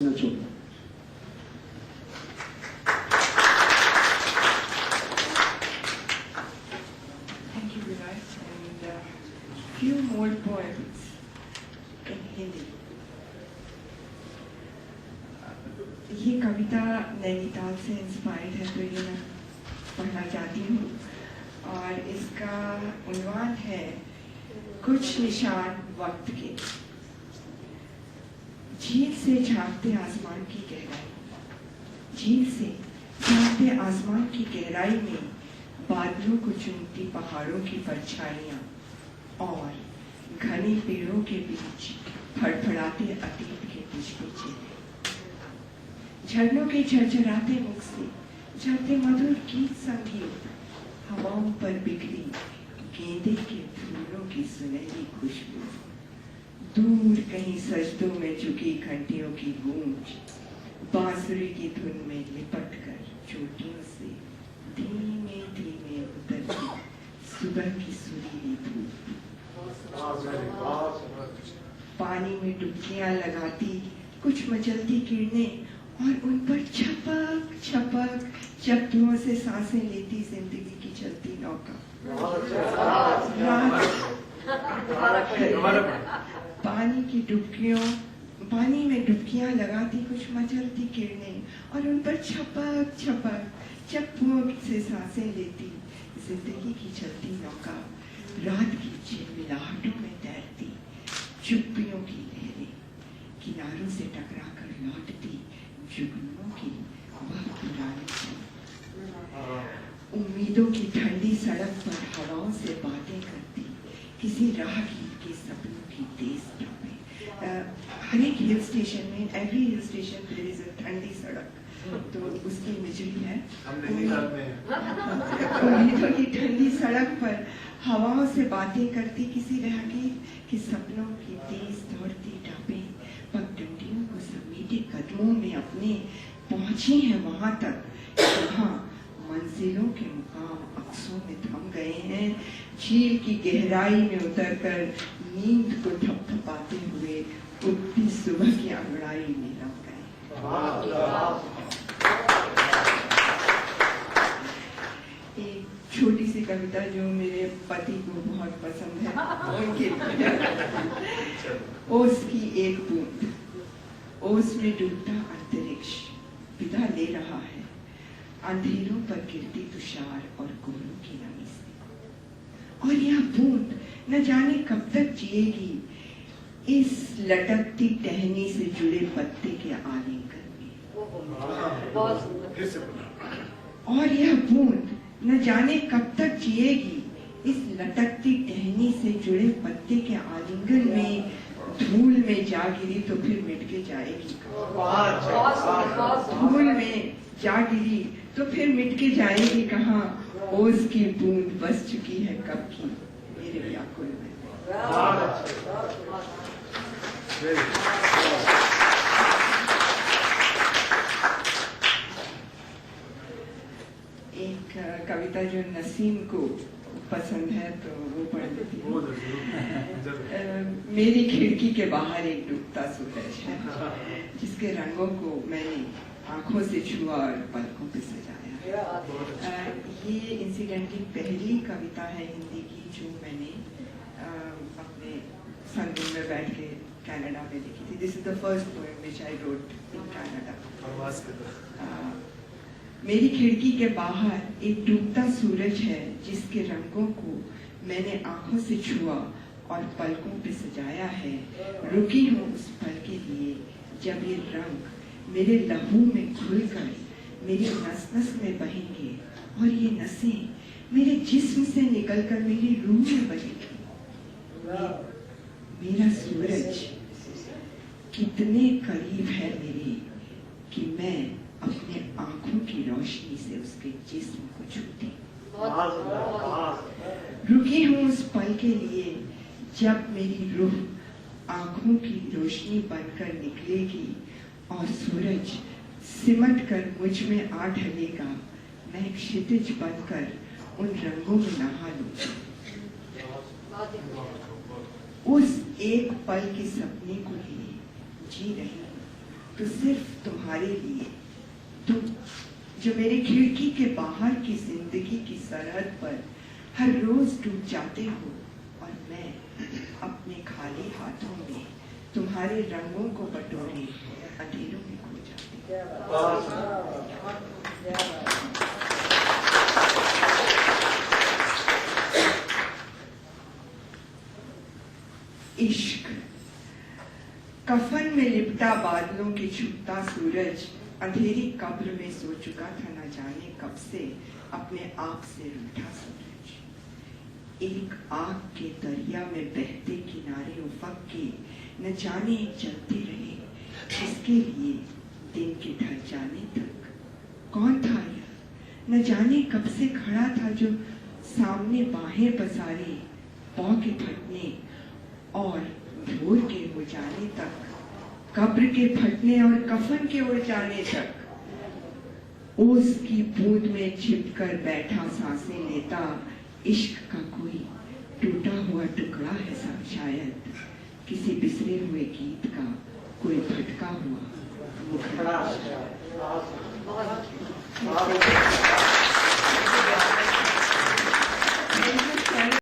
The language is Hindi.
Thank you, Virat. And few more poems in Hindi. ये कविता नैनीताल से इंस्पायर्ड है, तो ये मैं पढ़ना चाहती हूँ और इसका उन्वान है कुछ निशान वक्त के। झील से झांकते आसमान की गहराई, झील से झांकते आसमान की गहराई में बादलों को चुनती पहाड़ों की परछाइयां और घने पेड़ों के बीच फड़फड़ाते अतीत के पिछले चेहरे, झरनों के झरझराते मुख से झरते मधुर गीत संगीत, हवाओं पर बिखरी गेंदे के फूलों की सुनहरी खुशबू, दूर कहीं सजदों में झुकी घंटियों की गूंज, बांसुरी की धुन में लिपट कर चोटियों से धीमे धीमे उतरती सुबह की सुरीली धूप, पानी में डुबकियां लगाती कुछ मचलती किरणें और उन पर छपक छपक चप्पुओं से सांसें लेती जिंदगी की चलती नौका। पानी में डुबकियां लगाती कुछ मचलती किरणें और उन पर छपक छपक चप्पुओं से सांसें लेती जिंदगी की चलती नौका। रात की झिलमिलाहटों में तैरती चुप्पियों की लहरें, किनारों से टकरा कर लौटती जुगनुओं की वह पुरानी उम्मीदों की ठंडी सड़क पर हवाओं से बातें करती किसी राहगीर के सपनों की तेज टप्पे। हर एक हिल स्टेशन में, every hill station there is a thandi sadak, तो उसकी इमेजरी है। उम्मीदों की ठंडी सड़क पर हवाओं से बातें करती किसी राहगीर के सपनों की तेज दौड़ती टापे, पगडंडियों को समेटे कदमों में अपने पहुंची है वहां तक जहां मंजिलों के मुकाम अक्सों में थम गए हैं। झील की गहराई में उतरकर नींद को थपथपाते हुए उठती सुबह की अंगड़ाई में रम गए। एक छोटी सी कविता जो मेरे पति को बहुत पसंद है, उनके ओस की एक बूंद। ओस में डूबता अंतरिक्ष विदा ले रहा है अंधेरों पर गिरती तुषार और कोहरों की नमी से, और यह बूंद न जाने कब तक जिएगी इस लटकती टहनी से जुड़े पत्ते के आलिंगन में। और यह बूंद न जाने कब तक जिएगी इस लटकती टहनी से जुड़े पत्ते के आलिंगन में। धूल में जा गिरी तो फिर मिट के जाएगी, धूल में जा गिरी तो फिर मिट के जाएगी कहाँ। ओस की बूंद बस चुकी है कब की मेरे व्याकुल में। एक कविता जो नसीम को पसंद है तो वो पढ़ लेती हूँ। मेरी खिड़की के बाहर एक डूबता सूरज है जिसके रंगों को मैंने आंखों से छुआ और पलकों पे सजाया। ये इंसिडेंटली पहली कविता है हिंदी की जो मैंने अपने संगम में बैठ के कनाडा में लिखी थी। This is the first poem which I wrote in Canada. मेरी खिड़की के बाहर एक डूबता सूरज है जिसके रंगों को मैंने आंखों से छुआ और पलकों पे सजाया है। रुकी हूँ उस पल के लिए जब ये रंग मेरे लहू में घुलकर मेरी नस नस में बहेंगे और ये नसें मेरे जिस्म से निकलकर मेरी रूह में बहेंगी। मेरा सूरज कितने करीब है मेरे कि मैं अपने आंखों की रोशनी से उसके जिस्म को छूती। रुकी हूँ उस पल के लिए जब मेरी रूह आंखों की रोशनी बनकर निकलेगी और सूरज सिमट कर मुझ में आ ढलेगा। मैं क्षितिज बनकर उन रंगों में नहा लूंगी। उस एक पल के सपने को लिए जी रही हूँ तो सिर्फ तुम्हारे लिए, तुम जो मेरी खिड़की के बाहर की जिंदगी की सरहद पर हर रोज डूब जाते हो, और मैं अपने खाली हाथों में तुम्हारे रंगों को बटोरे अंधेरों में खो जाती हूँ। इश्क कफन में लिपटा बादलों के छुपता सूरज अंधेरी कब्र में सो चुका था, न जाने कब से अपने आप से रूठा सूरज। एक आग के दरिया में बहते किनारे उफक के न जाने चलते रहे, इसके लिए दिन के ढल जाने तक। कौन था यह, न जाने कब से खड़ा था, जो सामने बाहें पसारे पौ के फटने और भोर के हो जाने तक, कब्र के फटने और कफन के उड़ जाने तक। ओस की बूंद में छिपकर बैठा सांसें लेता, इश्क का कोई टूटा हुआ टुकड़ा है शायद, किसी बिसरे हुए गीत का कोई भटका हुआ मुखड़ा।